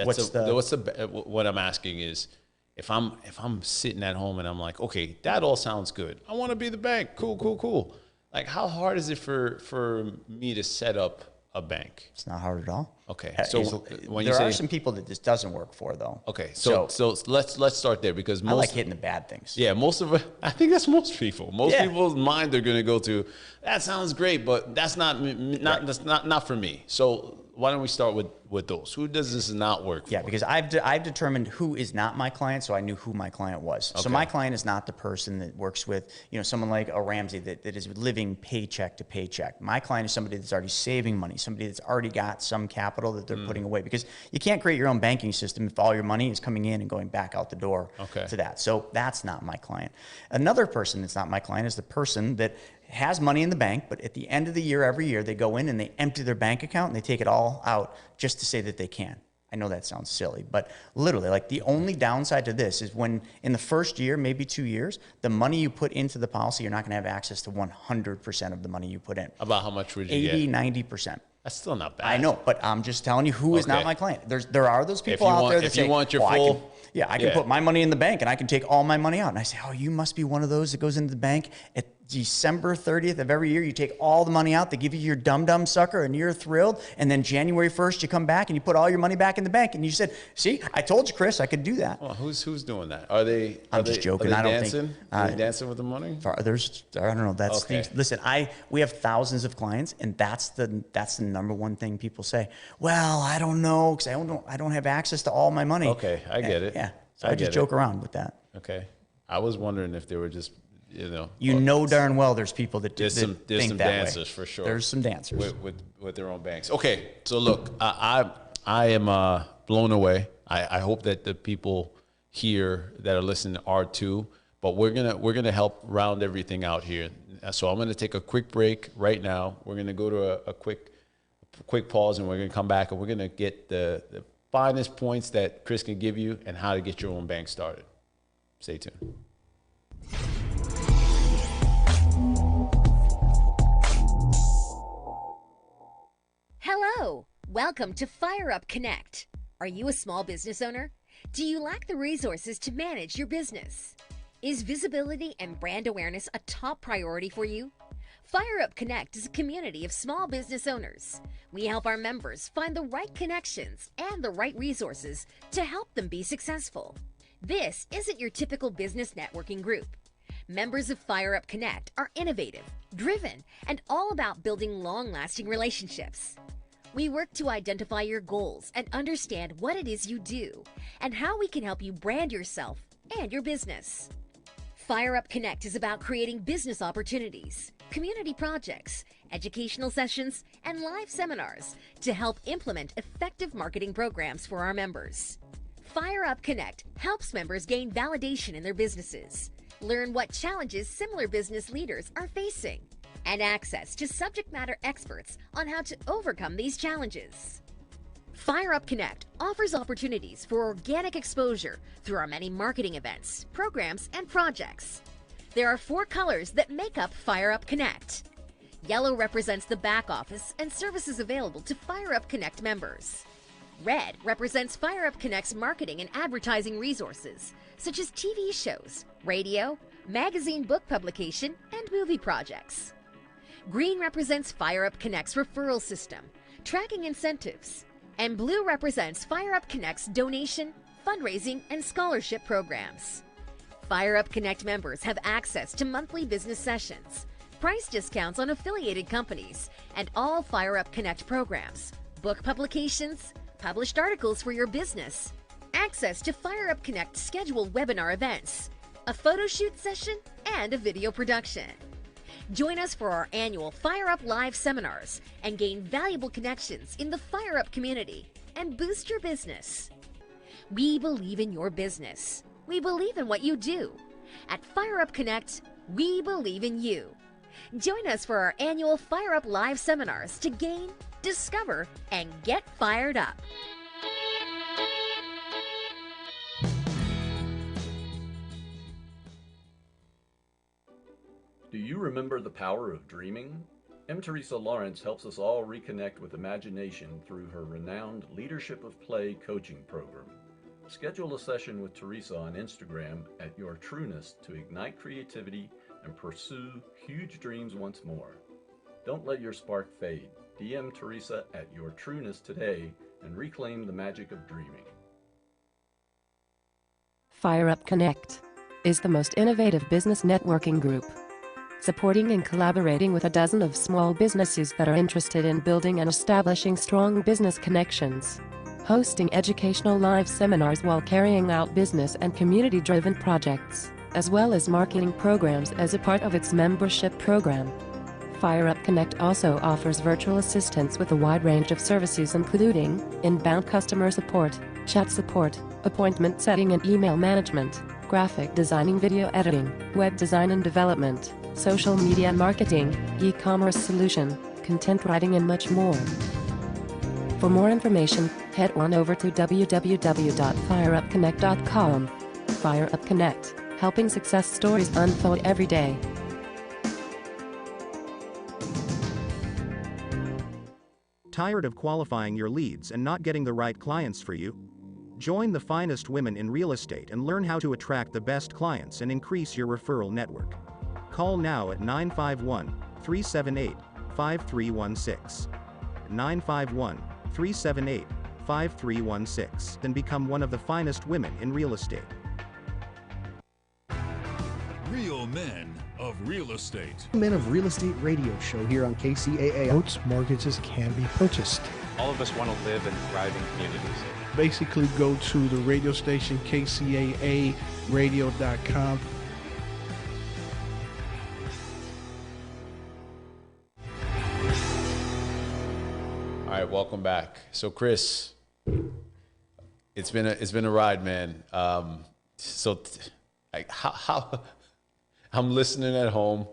What I'm asking is, if I'm sitting at home and I'm like, okay, that all sounds good. I want to be the bank. Cool. Like, how hard is it for me to set up a bank? It's not hard at all. Okay. So when there are some people that this doesn't work for, though. Okay. So let's start there, because I like hitting the bad things. Yeah. I think that's most people. Most people's mind, they're going to go to, that sounds great, but that's not for me. So why don't we start with those? Who does this not work for? Yeah, because I've determined who is not my client, so I knew who my client was. Okay. So my client is not the person that works with, someone like a Ramsey that is living paycheck to paycheck. My client is somebody that's already saving money, somebody that's already got some capital that they're putting away, because you can't create your own banking system if all your money is coming in and going back out the door to that. So that's not my client. Another person that's not my client is the person that has money in the bank, but at the end of the year, every year, they go in and they empty their bank account and they take it all out just to say that they can. I know that sounds silly, but literally, like, the only downside to this is when in the first year, maybe 2 years, the money you put into the policy, you're not going to have access to 100% of the money you put in. About how much would you 80, get? 90%. That's still not bad. I know, but I'm just telling you who is not my client. There are those people out there that say, if you want your full... I can put my money in the bank and I can take all my money out. And I say, oh, you must be one of those that goes into the bank at December 30th of every year. You take all the money out, they give you your dum-dum sucker, and you're thrilled. And then January 1st, you come back and you put all your money back in the bank. And you said, see, I told you, Chris, I could do that. Well, who's doing that? I'm just joking. Are they I don't dancing? think. Are they dancing with the money? I don't know. That's listen. We have thousands of clients, and that's the number one thing people say. Well, I don't know, because I don't have access to all my money. Okay, I get it. Yeah. So I just joke around with that. Okay. I was wondering if they were just, darn well there's people that there's some dancers for sure. There's some dancers with their own banks. Okay. So look, I am blown away. I hope that the people here that are listening are too, but we're going to help round everything out here. So I'm going to take a quick break right now. We're going to go to a quick pause, and we're going to come back and we're going to get the finest points that Chris can give you and how to get your own bank started. Stay tuned. Hello, welcome to Fire Up Connect. Are you a small business owner? Do you lack the resources to manage your business? Is visibility and brand awareness a top priority for you? Fire Up Connect is a community of small business owners. We help our members find the right connections and the right resources to help them be successful. This isn't your typical business networking group. Members of Fire Up Connect are innovative, driven, and all about building long-lasting relationships. We work to identify your goals and understand what it is you do and how we can help you brand yourself and your business. Fire Up Connect is about creating business opportunities, community projects, educational sessions, and live seminars to help implement effective marketing programs for our members. Fire Up Connect helps members gain validation in their businesses, learn what challenges similar business leaders are facing, and access to subject matter experts on how to overcome these challenges. Fire Up Connect offers opportunities for organic exposure through our many marketing events, programs, and projects. There are 4 colors that make up Fire Up Connect. Yellow represents the back office and services available to Fire Up Connect members. Red represents Fire Up Connect's marketing and advertising resources, such as TV shows, radio, magazine book publication, and movie projects. Green represents Fire Up Connect's referral system, tracking incentives. And blue represents Fire Up Connect's donation, fundraising, and scholarship programs. Fire Up Connect members have access to monthly business sessions, price discounts on affiliated companies, and all Fire Up Connect programs, book publications, published articles for your business, access to Fire Up Connect scheduled webinar events, a photo shoot session, and a video production. Join us for our annual Fire Up Live seminars and gain valuable connections in the Fire Up community and boost your business. We believe in your business. We believe in what you do. At Fire Up Connect, we believe in you. Join us for our annual Fire Up Live seminars to gain, discover, and get fired up. Do you remember the power of dreaming? M. Teresa Lawrence helps us all reconnect with imagination through her renowned Leadership of Play coaching program. Schedule a session with Teresa on Instagram at Your Trueness to ignite creativity and pursue huge dreams once more. Don't let your spark fade. DM Teresa at Your Trueness today and reclaim the magic of dreaming. Fire Up Connect is the most innovative business networking group. supporting and collaborating with a dozen of small businesses that are interested in building and establishing strong business connections, hosting educational live seminars while carrying out business and community-driven projects, as well as marketing programs as a part of its membership program. FireUp Connect also offers virtual assistance with a wide range of services including inbound customer support, chat support, appointment setting and email management, graphic designing, video editing, web design and development, social media marketing, e-commerce solution, content writing and much more. For more information, head on over to www.fireupconnect.com. FireUp Connect, helping success stories unfold every day. Tired of qualifying your leads and not getting the right clients for you? Join the finest women in real estate and learn how to attract the best clients and increase your referral network. Call now at 951-378-5316. 951-378-5316 and become one of the finest women in real estate. Real Men of Real Estate. Men of Real Estate radio show here on KCAA. Boats, mortgages can be purchased. All of us want to live in thriving communities. Basically, go to the radio station KCAA radio.com. All right, welcome back. So, Chris, it's been a ride, man. How I'm listening at home.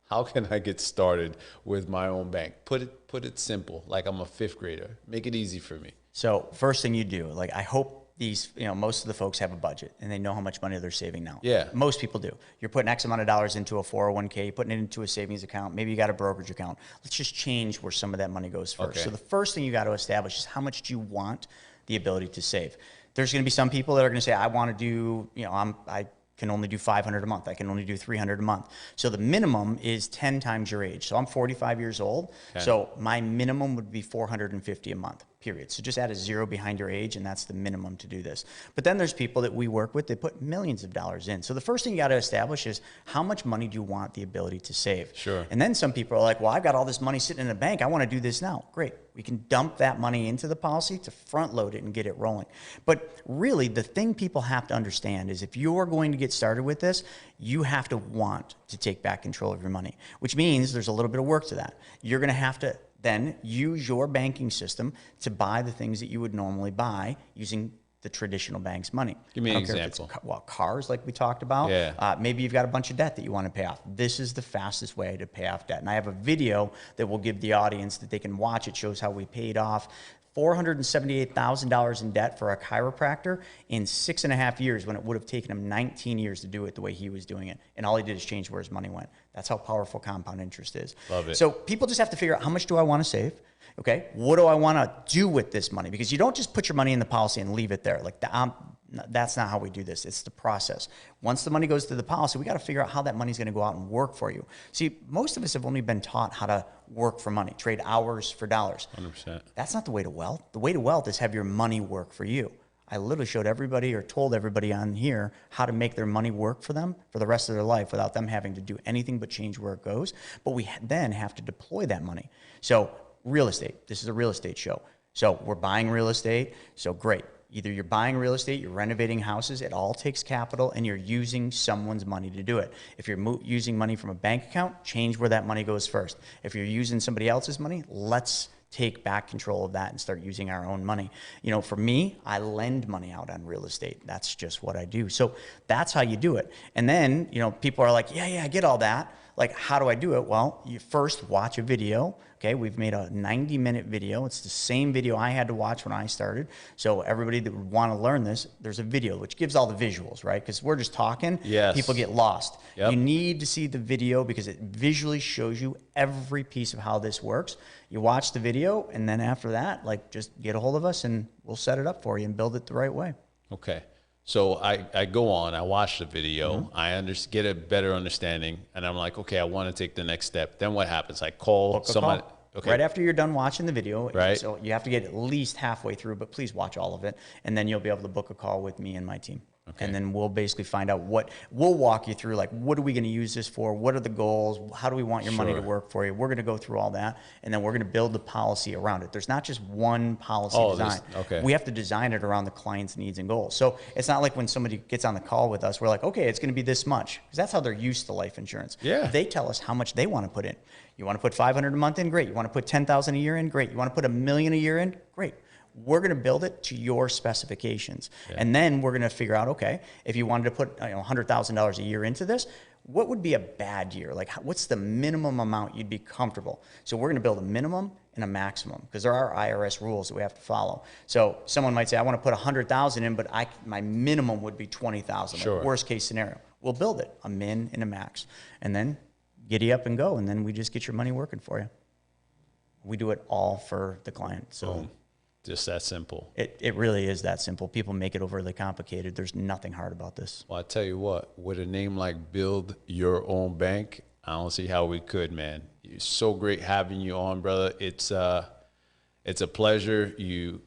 How can I get started with my own bank? Put it simple, like I'm a fifth grader. Make it easy for me. So first thing you do, like I hope these, most of the folks have a budget and they know how much money they're saving now. Yeah. Most people do. You're putting X amount of dollars into a 401k, putting it into a savings account. Maybe you got a brokerage account. Let's just change where some of that money goes first. Okay. So the first thing you got to establish is how much do you want the ability to save? There's going to be some people that are going to say, I want to do, I can only do $500 a month. I can only do $300 a month. So the minimum is 10 times your age. So I'm 45 years old. Okay. So my minimum would be $450 a month, period. So just add a zero behind your age, and that's the minimum to do this. But then there's people that we work with that put millions of dollars in. So the first thing you got to establish is how much money do you want the ability to save? Sure. And then some people are like, well, I've got all this money sitting in a bank. I want to do this now. Great. We can dump that money into the policy to front load it and get it rolling. But really, the thing people have to understand is if you're going to get started with this, you have to want to take back control of your money, which means there's a little bit of work to that. You're going to have to then use your banking system to buy the things that you would normally buy using the traditional bank's money. Give me an example. Cars, like we talked about. Yeah. Maybe you've got a bunch of debt that you want to pay off. This is the fastest way to pay off debt. And I have a video that will give the audience that they can watch. It shows how we paid off $478,000 in debt for a chiropractor in 6.5 years when it would have taken him 19 years to do it the way he was doing it. And all he did is change where his money went. That's how powerful compound interest is. Love it. So people just have to figure out how much do I want to save? Okay, what do I want to do with this money? Because you don't just put your money in the policy and leave it there. Like that's not how we do this. It's the process. Once the money goes to the policy, we got to figure out how that money is going to go out and work for you. See, most of us have only been taught how to work for money, trade hours for dollars. 100%. That's not the way to wealth. The way to wealth is have your money work for you. I literally showed everybody or told everybody on here how to make their money work for them for the rest of their life without them having to do anything but change where it goes. But we then have to deploy that money. So real estate, this is a real estate show. So we're buying real estate, so great. Either you're buying real estate, you're renovating houses, it all takes capital, and you're using someone's money to do it. If you're using money from a bank account, change where that money goes first. If you're using somebody else's money, let's take back control of that and start using our own money. For me, I lend money out on real estate. That's just what I do. So that's how you do it. And then, people are like, yeah, I get all that. Like, how do I do it? Well, you first watch a video. Okay, we've made a 90-minute video. It's the same video I had to watch when I started. So everybody that would want to learn this, there's a video which gives all the visuals, right? Because we're just talking, yes. People get lost. Yep. You need to see the video because it visually shows you every piece of how this works. You watch the video, and then after that, just get a hold of us, and we'll set it up for you and build it the right way. Okay. So I go on, I watch the video, I get a better understanding, and I'm like, okay, I want to take the next step. Then what happens? I call somebody. Okay. Right after you're done watching the video, right. So you have to get at least halfway through, but please watch all of it, and then you'll be able to book a call with me and my team. And then we'll basically find out we'll walk you through, like, what are we going to use this for? What are the goals? How do we want your money to work for you? We're going to go through all that, and then we're going to build the policy around it. There's not just one policy design. We have to design it around the client's needs and goals. So it's not like when somebody gets on the call with us, we're like, okay, it's going to be this much, because that's how they're used to life insurance. They tell us how much they want to put in. You want to put $500 a month in? Great. You want to put $10,000 a year in? Great. You want to put $1 million a year in? Great. We're going to build it to your specifications. And then we're going to figure out, okay, if you wanted to put $100,000 a year into this, what would be a bad year? Like, what's the minimum amount you'd be comfortable? So we're going to build a minimum and a maximum, because there are IRS rules that we have to follow. So someone might say, I want to put 100,000 in, but my minimum would be 20,000. Like, worst case scenario. We'll build it, a min and a max. And then giddy up and go, and then we just get your money working for you. We do it all for the client. So just that simple. It really is that simple. People make it overly complicated. There's nothing hard about this. Well, I tell you what, with a name like Build Your Own Bank, I don't see how we could, man. It's so great having you on, brother. It's a pleasure. You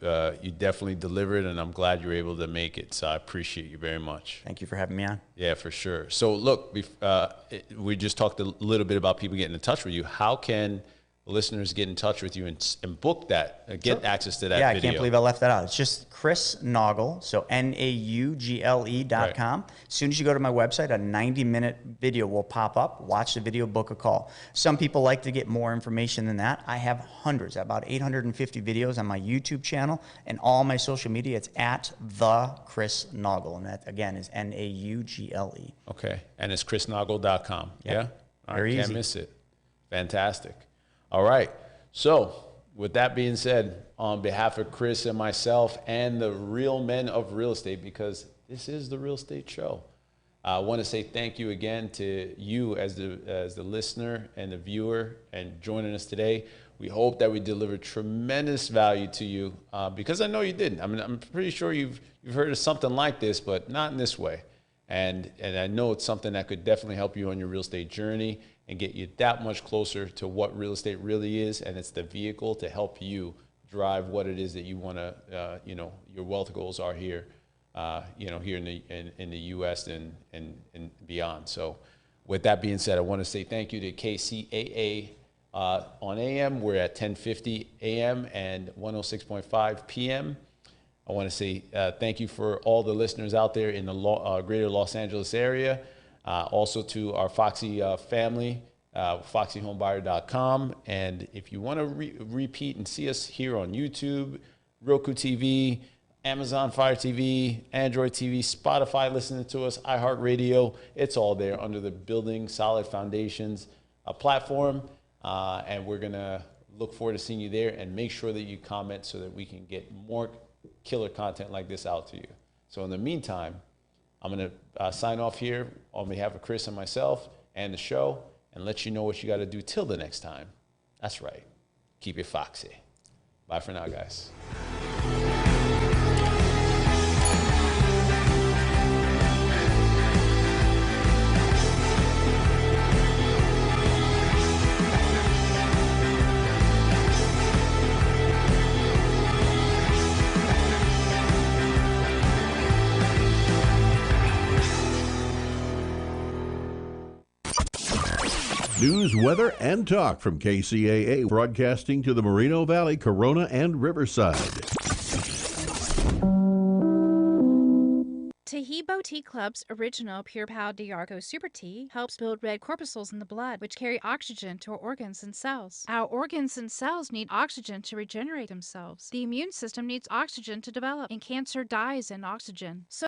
definitely delivered, and I'm glad you were able to make it. So I appreciate you very much. Thank you for having me on. Yeah, for sure. So look, we just talked a little bit about people getting in touch with you. How can listeners get in touch with you and book that, get access to that video? I can't believe I left that out. It's just Chris Naugle, so NAUGLE.com. As soon as you go to my website, a 90-minute video will pop up. Watch the video, book a call. Some people like to get more information than that. I have hundreds, about 850 videos on my YouTube channel and all my social media. It's at the Chris Naugle, and that, again, is NAUGLE. Okay, and it's chrisnaugle.com. Yeah? Very easy. Can't miss it. Fantastic. All right. So with that being said, on behalf of Chris and myself and the real men of real estate, because this is the real estate show, I want to say thank you again to you as the listener and the viewer and joining us today. We hope that we delivered tremendous value to you, because I know you didn't. I mean, I'm pretty sure you've heard of something like this, but not in this way. And I know it's something that could definitely help you on your real estate journey and get you that much closer to what real estate really is. And it's the vehicle to help you drive what it is that you want to, your wealth goals are here, here in the U.S. and beyond. So with that being said, I want to say thank you to KCAA on AM. We're at 1050 AM and 106.5 PM. I want to say thank you for all the listeners out there in the greater Los Angeles area. Also to our Foxy family, foxyhomebuyer.com. And if you want to repeat and see us here on YouTube, Roku TV, Amazon Fire TV, Android TV, Spotify, listening to us, iHeartRadio, it's all there under the Building Solid Foundations platform. And we're going to look forward to seeing you there, and make sure that you comment so that we can get more killer content like this out to you. So in the meantime, I'm going to sign off here on behalf of Chris and myself and the show, and let you know what you got to do till the next time. That's right. Keep it foxy. Bye for now, guys. News, weather, and talk from KCAA, broadcasting to the Moreno Valley, Corona, and Riverside. Tahibo Tea Club's original Pure Pau Diarco Super Tea helps build red corpuscles in the blood, which carry oxygen to our organs and cells. Our organs and cells need oxygen to regenerate themselves. The immune system needs oxygen to develop, and cancer dies in oxygen. So